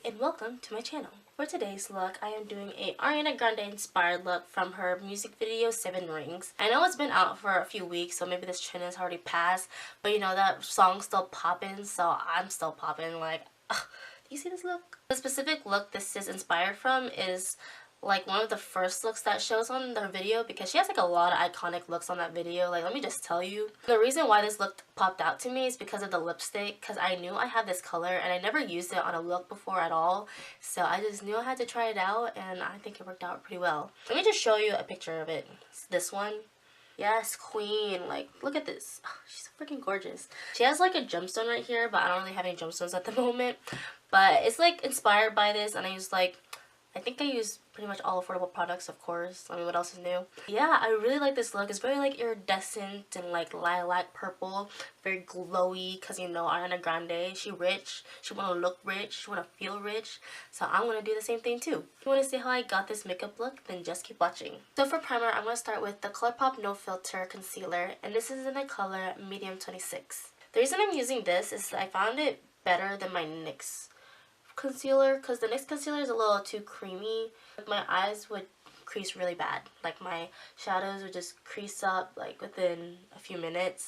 and welcome to my channel. For today's look, I am doing a Ariana Grande inspired look from her music video 7 Rings. I know it's been out for a few weeks, so maybe this trend has already passed, but you know, that song's still popping, so I'm still popping. Like, do you see this look? The specific look this is inspired from is like one of the first looks that shows on the video, because she has like a lot of iconic looks on that video. Like, let me just tell you, the reason why this look popped out to me is because of the lipstick, because I knew I had this color and I never used it on a look before at all, so I just knew I had to try it out, and I think it worked out pretty well. Let me just show you a picture of it. It's this one. Yes, queen. Like, look at this. Oh, she's freaking gorgeous. She has like a gemstone right here, but I don't really have any gemstones at the moment, but it's like inspired by this, and I think I use pretty much all affordable products, of course. I mean, what else is new? Yeah, I really like this look. It's very like iridescent and like lilac purple, very glowy, because you know Ariana Grande, she rich, she want to look rich, she want to feel rich, so I'm going to do the same thing too. If you want to see how I got this makeup look, then just keep watching. So for primer, I'm going to start with the Colourpop No Filter Concealer, and this is in the color Medium 26. The reason I'm using this is I found it better than my NYX concealer, because the NYX concealer is a little too creamy. My eyes would crease really bad. Like, my shadows would just crease up like within a few minutes.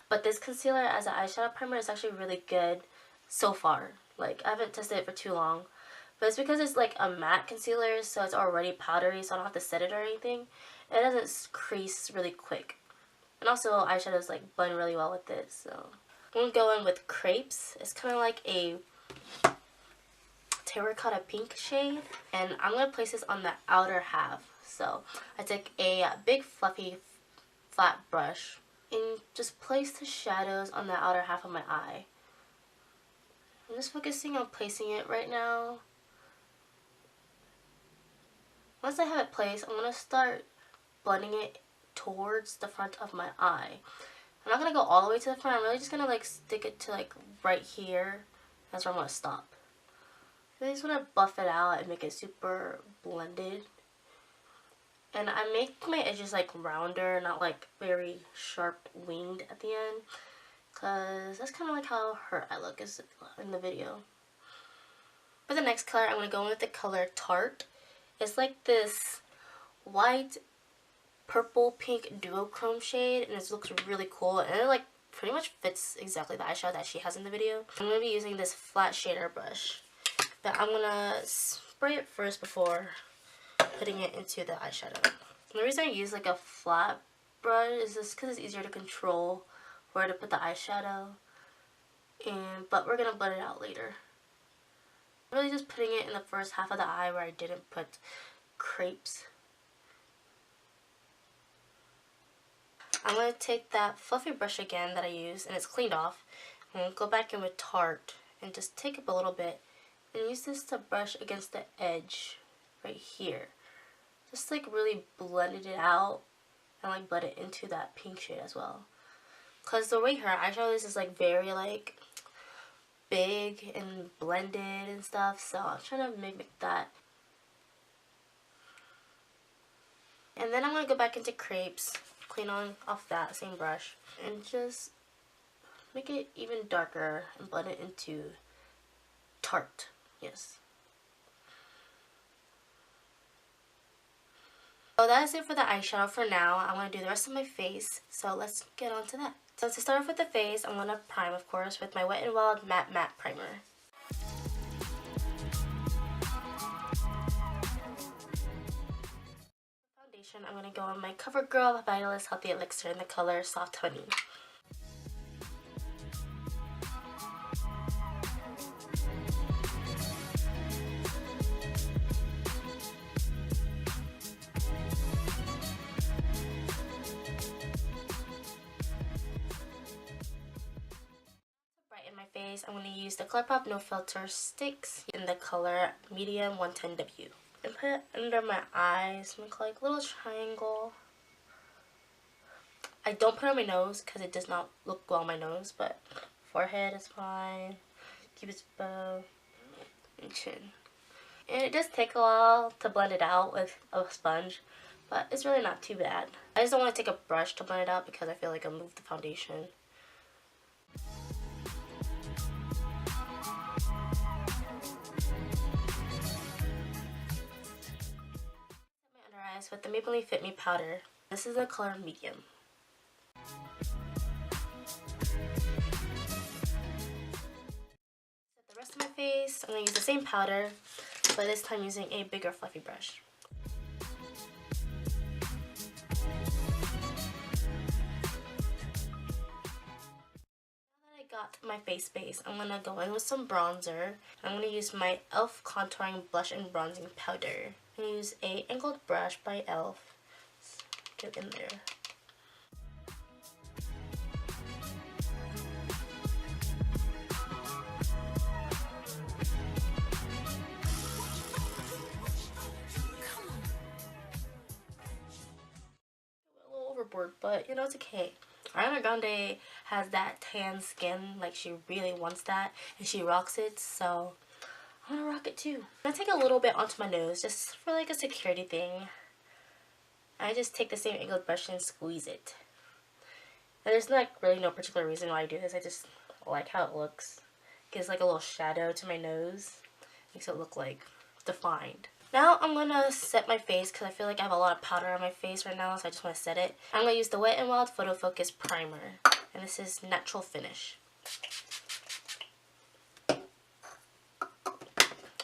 But this concealer as an eyeshadow primer is actually really good so far. Like, I haven't tested it for too long, but it's because it's like a matte concealer, so it's already powdery, so I don't have to set it or anything. It doesn't crease really quick, and also eyeshadows like blend really well with this. So I'm gonna go in with Crepes. It's kind of like a terracotta pink shade, and I'm going to place this on the outer half. So I take a big fluffy flat brush and just place the shadows on the outer half of my eye. I'm just focusing on placing it right now. Once I have it placed, I'm going to start blending it towards the front of my eye. I'm not going to go all the way to the front. I'm really just going to like stick it to like right here. That's where I'm going to stop. I just want to buff it out and make it super blended. And I make my edges like rounder, not like very sharp winged at the end, because that's kind of like how her eye look is in the video. For the next color, I'm going to go in with the color Tarte. It's like this white, purple, pink duochrome shade, and it looks really cool, and it like pretty much fits exactly the eyeshadow that she has in the video. I'm going to be using this flat shader brush, but I'm gonna spray it first before putting it into the eyeshadow. And the reason I use like a flat brush is just because it's easier to control where to put the eyeshadow, but we're gonna blend it out later. I'm really just putting it in the first half of the eye where I didn't put Crepes. I'm gonna take that fluffy brush again that I used, and it's cleaned off, and go back in with Tarte and just take up a little bit and use this to brush against the edge right here. Just like really blended it out and like blend it into that pink shade as well. Because the way her eyeshadow is like very like big and blended and stuff, so I'm trying to mimic that. And then I'm going to go back into Crepes, clean off that same brush, and just make it even darker and blend it into Tarte. Yes. So that is it for the eyeshadow for now. I'm going to do the rest of my face, so let's get on to that. So to start off with the face, I'm going to prime, of course, with my Wet n Wild Matte Primer. Foundation, I'm going to go on my Covergirl Vitalist Healthy Elixir in the color Soft Honey. Face, I'm going to use the Colourpop No Filter Sticks in the color Medium 110W. And put it under my eyes, make like a little triangle. I don't put it on my nose because it does not look well on my nose, but forehead is fine, cupid's bow, and chin. And it does take a while to blend it out with a sponge, but it's really not too bad. I just don't want to take a brush to blend it out because I feel like I'll move the foundation. face with the Maybelline FitMe powder. This is the color medium. Set the rest of my face. I'm going to use the same powder, but this time using a bigger fluffy brush. Got my face base, I'm gonna go in with some bronzer. I'm gonna use my e.l.f. contouring blush and bronzing powder. I'm gonna use a angled brush by e.l.f. Get in there. A little overboard, but you know, it's okay. Ariana Grande has that tan skin, like she really wants that, and she rocks it, so I'm gonna rock it too. I'm gonna take a little bit onto my nose, just for like a security thing. I just take the same angled brush and squeeze it. And there's like really no particular reason why I do this, I just like how it looks. Gives like a little shadow to my nose, makes it look like defined. Now I'm going to set my face because I feel like I have a lot of powder on my face right now, so I just want to set it. I'm going to use the Wet n Wild Photofocus primer, and this is Natural Finish. I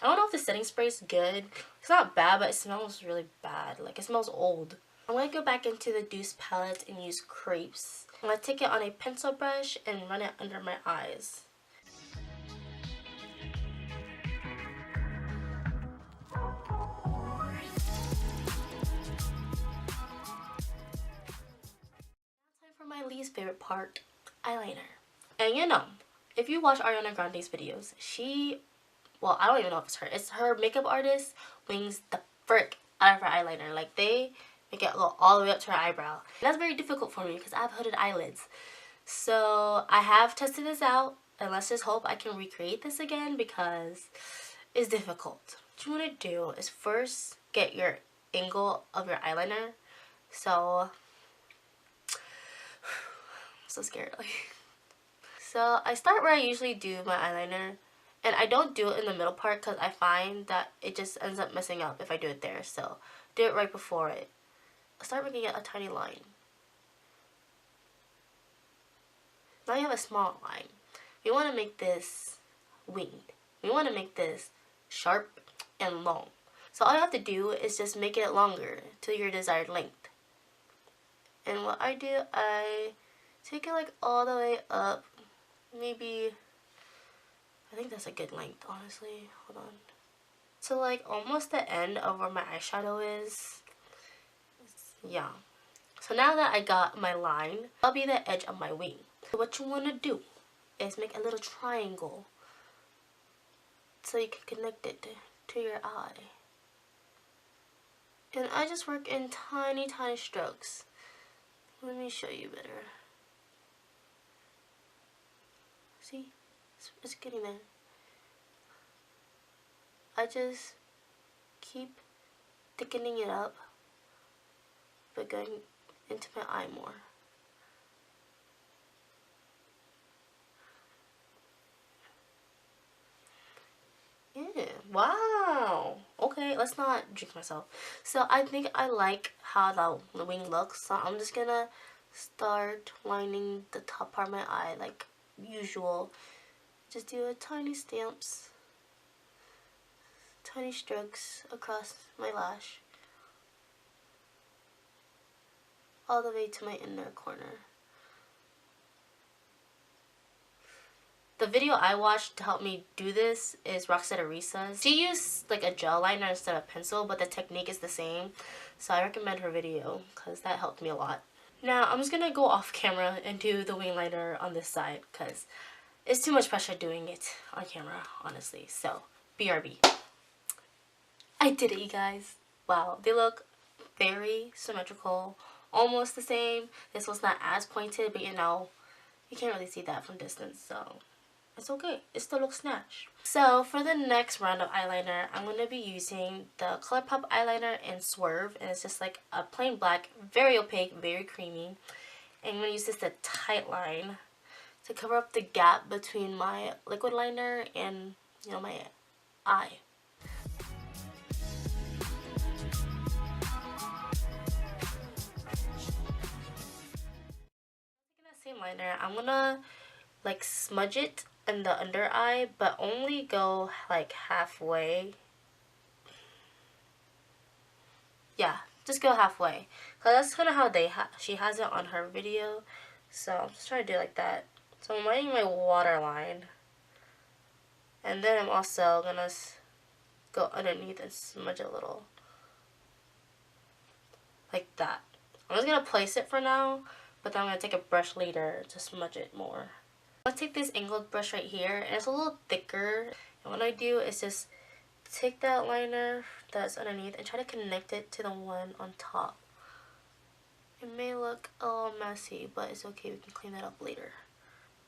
don't know if the setting spray is good. It's not bad, but it smells really bad. Like, it smells old. I'm going to go back into the Douce palette and use Crepes. I'm going to take it on a pencil brush and run it under my eyes. My least favorite part, eyeliner. And you know, if you watch Ariana Grande's videos, well, I don't even know if it's her makeup artist wings the frick out of her eyeliner. Like, they make it go all the way up to her eyebrow. And that's very difficult for me because I have hooded eyelids. So I have tested this out, and let's just hope I can recreate this again because it's difficult. What you want to do is first get your angle of your eyeliner. So scared. So I start where I usually do my eyeliner, and I don't do it in the middle part because I find that it just ends up messing up if I do it there. So do it right before it. I start making it a tiny line. Now you have a small line. We want to make this winged. We want to make this sharp and long. So all you have to do is just make it longer to your desired length. And what I do, I take it like all the way up, maybe, I think that's a good length, honestly, hold on. So like almost the end of where my eyeshadow is, yeah. So now that I got my line, that'll be the edge of my wing. So what you want to do is make a little triangle so you can connect it to your eye. And I just work in tiny, tiny strokes. Let me show you better. See, it's getting there. I just keep thickening it up, but going into my eye more. Yeah, wow. Okay, let's not jinx myself. So I think I like how the wing looks, so I'm just gonna start lining the top part of my eye like usual. Just do a tiny stamps, tiny strokes across my lash all the way to my inner corner. The video I watched to help me do this is Roxette Arisa's. She used like a gel liner instead of pencil, but the technique is the same, so I recommend her video because that helped me a lot. Now I'm just gonna go off camera and do the wing liner on this side because it's too much pressure doing it on camera, honestly. So BRB. I did it, you guys. Wow, they look very symmetrical, almost the same. This one's not as pointed, but you know, you can't really see that from distance, so it's okay. It still looks snatched. So for the next round of eyeliner, I'm going to be using the Colourpop eyeliner in Swerve, and it's just like a plain black, very opaque, very creamy. And I'm going to use this to tight line to cover up the gap between my liquid liner and, you know, my eye. eyeliner, I'm gonna like smudge it in the under eye, but only go like halfway. Yeah, just go halfway, cause that's kind of how she has it on her video. So I'm just trying to do it like that. So I'm lining my waterline, and then I'm also gonna go underneath and smudge it a little, like that. I'm just gonna place it for now, but then I'm gonna take a brush later to smudge it more. I'm gonna take this angled brush right here, and it's a little thicker. And what I do is just take that liner that's underneath and try to connect it to the one on top. It may look a little messy, but it's okay, we can clean that up later.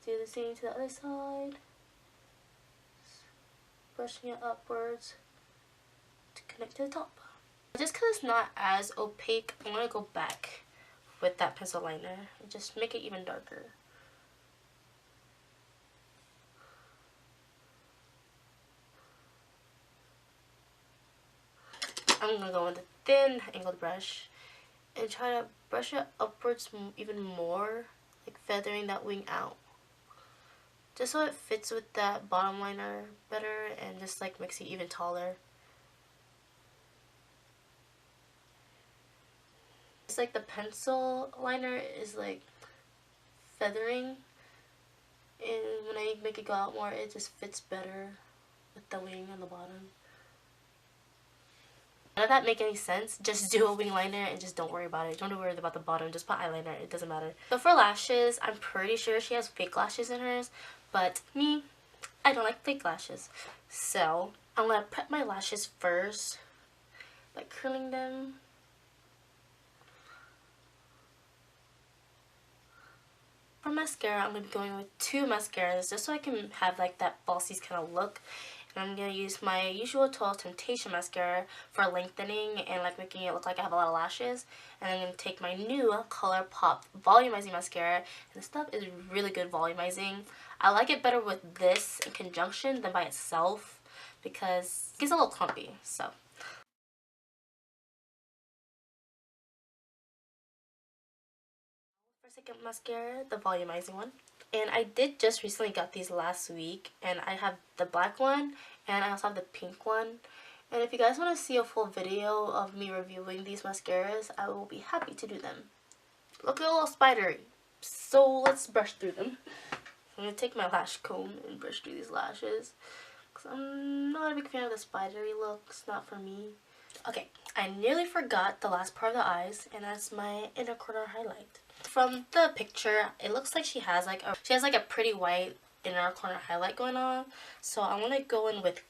Do the same to the other side. Brushing it upwards to connect to the top. Just because it's not as opaque, I'm going to go back with that pencil liner and just make it even darker. I'm going to go with a thin angled brush and try to brush it upwards even more, like feathering that wing out. Just so it fits with that bottom liner better and just like makes it even taller. It's like the pencil liner is like feathering, and when I make it go out more, it just fits better with the wing on the bottom. None of that make any sense. Just do a wing liner and just don't worry about it. Don't worry about the bottom. Just put eyeliner. It doesn't matter. So for lashes, I'm pretty sure she has fake lashes in hers. But me, I don't like fake lashes. So I'm going to prep my lashes first by curling them. For mascara, I'm going to be going with 2 mascaras just so I can have like that Falsies kind of look. And I'm going to use my usual 12 Temptation mascara for lengthening and like making it look like I have a lot of lashes. And I'm going to take my new Colourpop volumizing mascara. And this stuff is really good volumizing. I like it better with this in conjunction than by itself because it gets a little clumpy. So for second mascara, the volumizing one. And I did just recently got these last week, and I have the black one and I also have the pink one. And if you guys want to see a full video of me reviewing these mascaras, I will be happy to do them. Look, a little spidery. So let's brush through them. I'm going to take my lash comb and brush through these lashes, because I'm not a big fan of the spidery look. It's not for me. Okay, I nearly forgot the last part of the eyes, and that's my inner corner highlight. From the picture, it looks like she has like a pretty white inner corner highlight going on. So I want to go in with,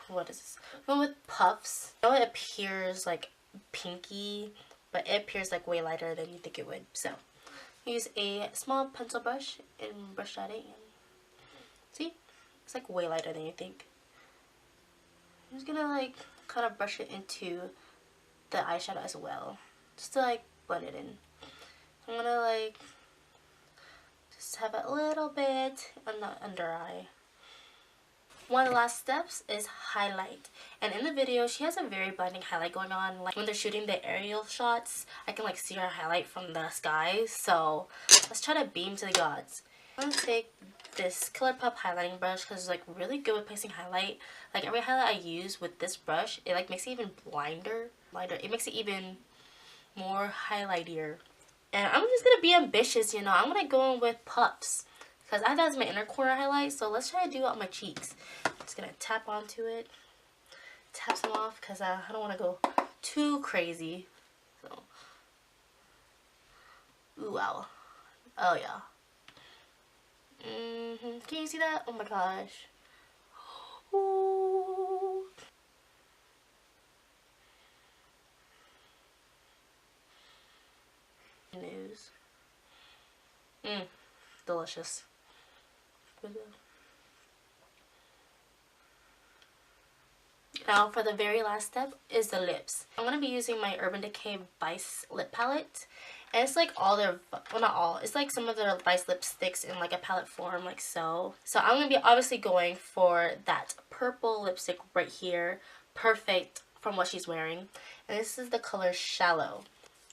what is this? Go with puffs. I know it appears like pinky, but it appears like way lighter than you think it would. So use a small pencil brush and brush that in. See? It's like way lighter than you think. I'm just gonna like kind of brush it into the eyeshadow as well, just to like blend it in. I'm gonna like just have a little bit on the under eye. One of the last steps is highlight, and in the video she has a very blinding highlight going on. Like when they're shooting the aerial shots, I can like see her highlight from the skies. So let's try to beam to the gods. I'm gonna take this Colourpop highlighting brush because it's like really good with placing highlight. Like every highlight I use with this brush, it like makes it even blinder. It makes it even more highlightier. And I'm just gonna be ambitious, you know. I'm gonna go in with puffs because I have that as my inner corner highlight. So let's try to do it on my cheeks. I'm just gonna tap onto it, tap some off because I don't want to go too crazy. So, ooh, wow, oh yeah. Can you see that? Oh my gosh. Ooh. News. Delicious. Now for the very last step is the lips. I'm going to be using my Urban Decay Vice lip palette. And it's like all their, well not all, it's like some of their Vice lipsticks in like a palette form like so. So I'm going to be obviously going for that purple lipstick right here. Perfect from what she's wearing. And this is the color Shallow.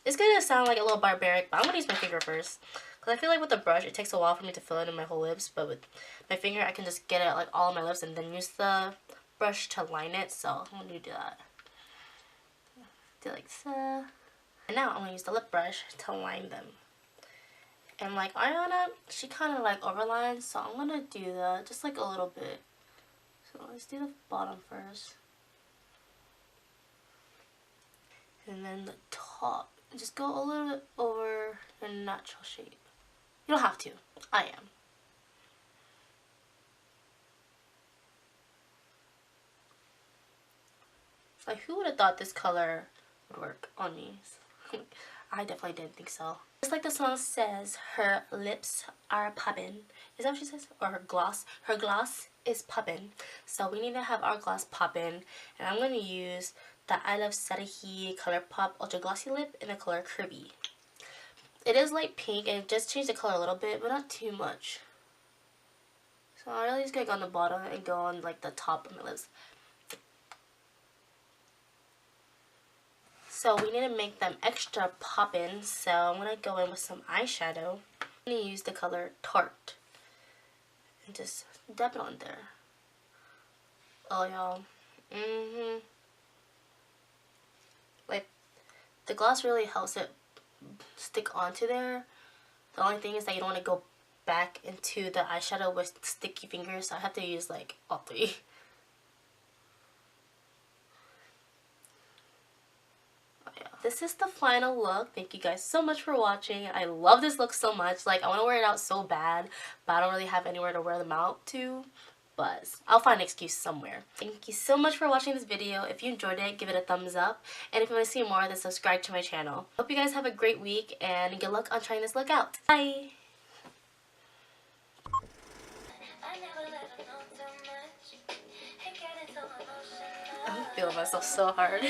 It's going to sound like a little barbaric, but I'm going to use my finger first. Because I feel like with the brush, it takes a while for me to fill it in my whole lips. But with my finger, I can just get it like all on my lips and then use the brush to line it. So I'm going to do that. Do like so. And now I'm going to use the lip brush to line them. And like Ariana, she kind of like overlines. So I'm going to do that just like a little bit. So let's do the bottom first. And then the top. Just go a little bit over your natural shape. You don't have to. I am. Like, who would have thought this color would work on me? I definitely didn't think so. Just like the song says, her lips are poppin'. Is that what she says? Or her gloss? Her gloss is poppin'. So we need to have our gloss poppin'. And I'm going to use the I Love Setahi Colourpop Ultra Glossy Lip in the color Curvii. It is light pink and it just changed the color a little bit, but not too much. So I really just gonna go on the bottom and go on like the top of my lips. So we need to make them extra poppin', so I'm gonna go in with some eyeshadow. I'm gonna use the color Tarte and just dab it on there. Oh y'all, like the gloss really helps it stick onto there. The only thing is that you don't want to go back into the eyeshadow with sticky fingers, so I have to use like all three. Oh, yeah. This is the final look. Thank you guys so much for watching. I love this look so much. Like, I want to wear it out so bad, but I don't really have anywhere to wear them out to. But I'll find an excuse somewhere. Thank you so much for watching this video. If you enjoyed it, give it a thumbs up. And if you want to see more, then subscribe to my channel. Hope you guys have a great week and good luck on trying this look out. Bye! I'm feeling myself so hard.